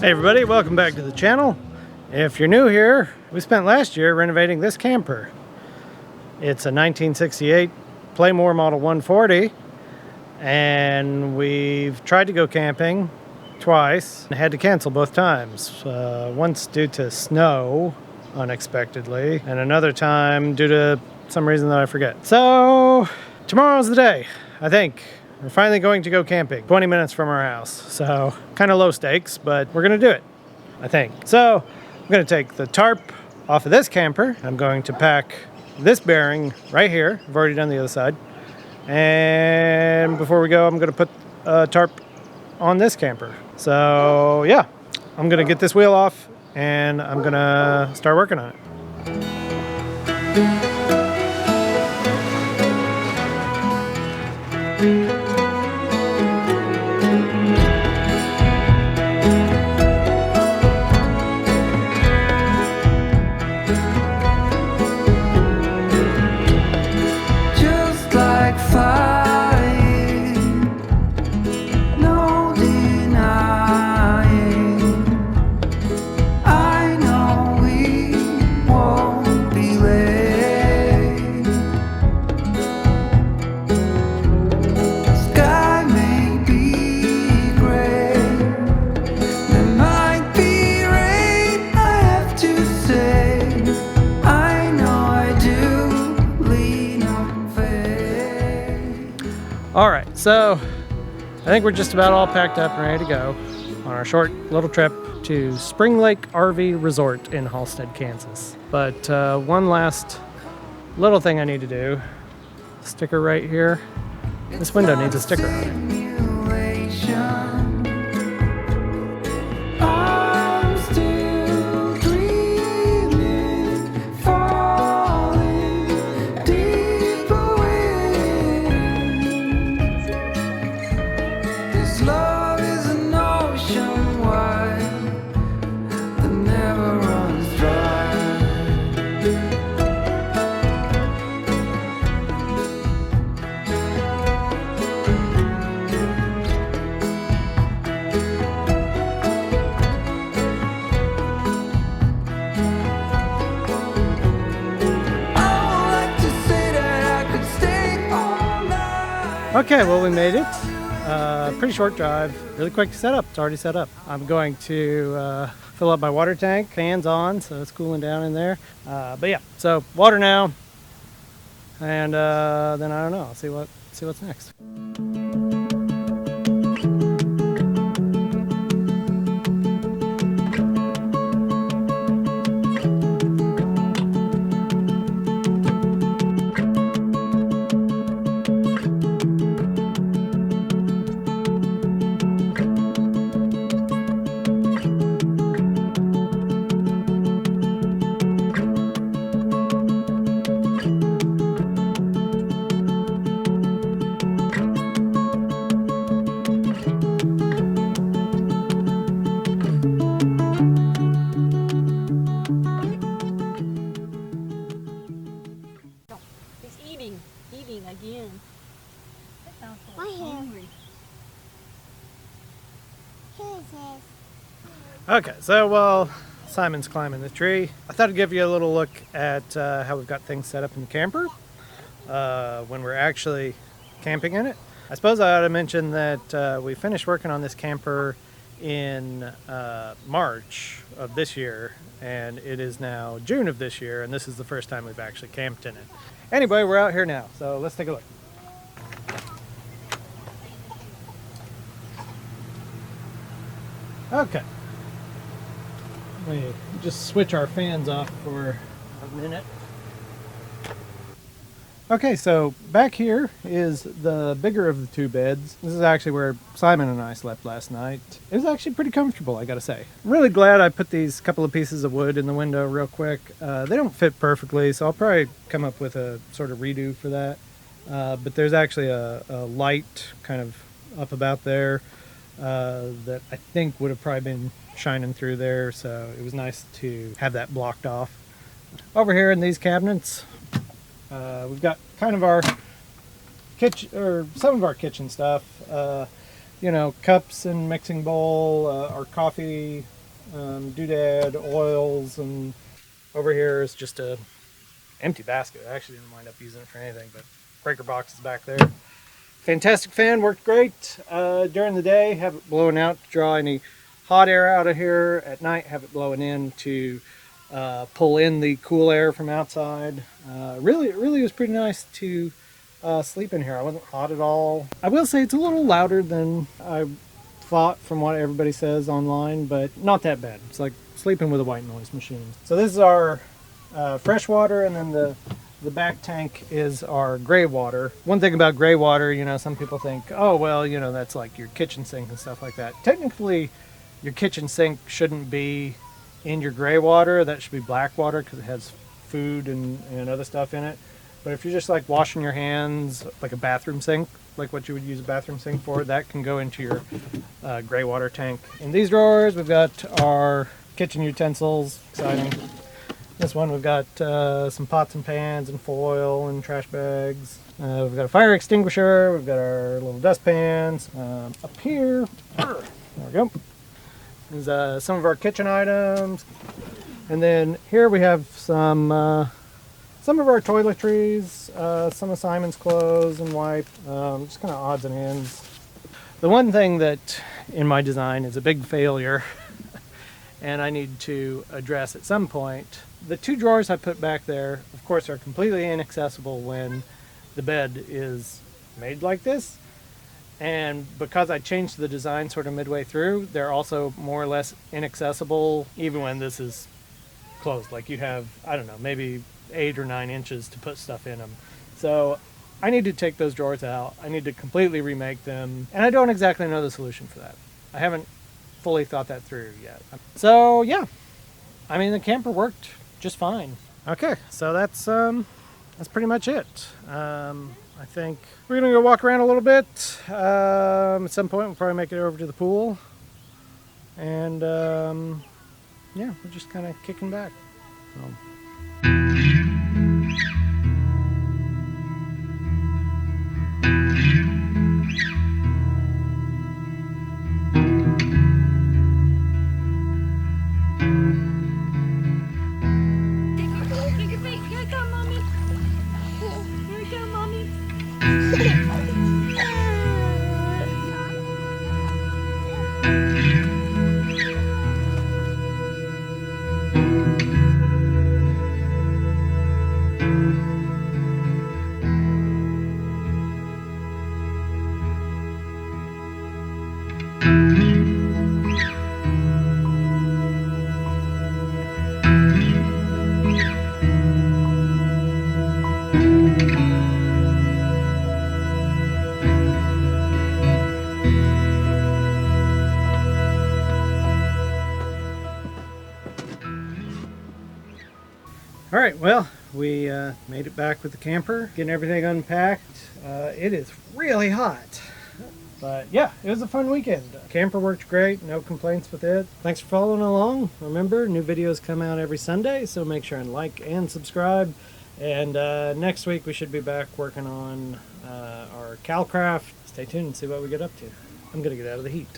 Hey everybody, welcome back to the channel. If you're new here, we spent last year renovating this camper. It's a 1968 Playmore Model 140, and we've tried to go camping twice and had to cancel both times. Once due to snow, unexpectedly, and another time due to some reason that I forget. So, tomorrow's the day, I think. We're finally going to go camping, 20 minutes from our house. So, kind of low stakes, but we're gonna do it, I think. So, I'm gonna take the tarp off of this camper. I'm going to pack this bearing right here. I've already done the other side. And before we go, I'm gonna put a tarp on this camper. So, yeah, I'm gonna get this wheel off and I'm gonna start working on it. Alright, so I think we're just about all packed up and ready to go on our short little trip to Spring Lake RV Resort in Halstead, Kansas. But one last little thing I need to do. Sticker right here. This window needs a sticker on it. Okay, well, we made it. Pretty short drive, really quick to set up. It's already set up. I'm going to fill up my water tank, fans on, so it's cooling down in there. But yeah, so water now, and then I don't know. I'll see what's next. Eating again. My hair. Okay, so while Simon's climbing the tree, I thought I'd give you a little look at how we've got things set up in the camper when we're actually camping in it. I suppose I ought to mention that we finished working on this camper in March of this year, and it is now June of this year, and this is the first time we've actually camped in it. Anyway, we're out here now, so let's take a look. Okay. We just switch our fans off for a minute. Okay, so back here is the bigger of the two beds. This is actually where Simon and I slept last night. It was actually pretty comfortable, I gotta say. I'm really glad I put these couple of pieces of wood in the window real quick. They don't fit perfectly, so I'll probably come up with a sort of redo for that. But there's actually a light kind of up about there that I think would have probably been shining through there, so it was nice to have that blocked off. Over here in these cabinets, we've got kind of our kitchen, or some of our kitchen stuff. you know, cups and mixing bowl, our coffee, doodad, oils, and over here is just a empty basket. I actually didn't wind up using it for anything, but breaker box is back there. Fantastic fan, worked great during the day. Have it blowing out to draw any hot air out of here. At night, have it blowing in to pull in the cool air from outside. It really was pretty nice to sleep in here. I wasn't hot at all. I will say it's a little louder than I thought from what everybody says online, but not that bad. It's like sleeping with a white noise machine. So this is our fresh water, and then the back tank is our gray water. One thing about gray water, you know, some people think, oh, well, you know, that's like your kitchen sink and stuff like that. Technically, your kitchen sink shouldn't be in your gray water. That should be black water because it has food and other stuff in it. But if you're just like washing your hands, like a bathroom sink, like what you would use a bathroom sink for, that can go into your gray water tank. In these drawers, we've got our kitchen utensils. Exciting. This one, we've got some pots and pans and foil and trash bags. We've got a fire extinguisher. We've got our little dustpans. Up here, there we go. There's some of our kitchen items. And then here we have some of our toiletries, some of Simon's clothes and wipe, just kind of odds and ends. The one thing that in my design is a big failure and I need to address at some point. The two drawers I put back there, of course, are completely inaccessible when the bed is made like this. And because I changed the design sort of midway through, they're also more or less inaccessible even when this is closed. Like you have, I don't know, maybe 8 or 9 inches to put stuff in them. So I need to take those drawers out. I need to completely remake them. And I don't exactly know the solution for that. I haven't fully thought that through yet. So yeah, I mean, the camper worked just fine. Okay, so that's pretty much it. I think we're gonna go walk around a little bit. At some point we'll probably make it over to the pool. And yeah, we're just kind of kicking back. So. All right, well, we made it back with the camper, getting everything unpacked. It is really hot, but yeah, it was a fun weekend. Camper worked great, no complaints with it. Thanks for following along. Remember, new videos come out every Sunday, so make sure and like and subscribe. And next week we should be back working on our Calcraft. Stay tuned and see what we get up to. I'm gonna get out of the heat.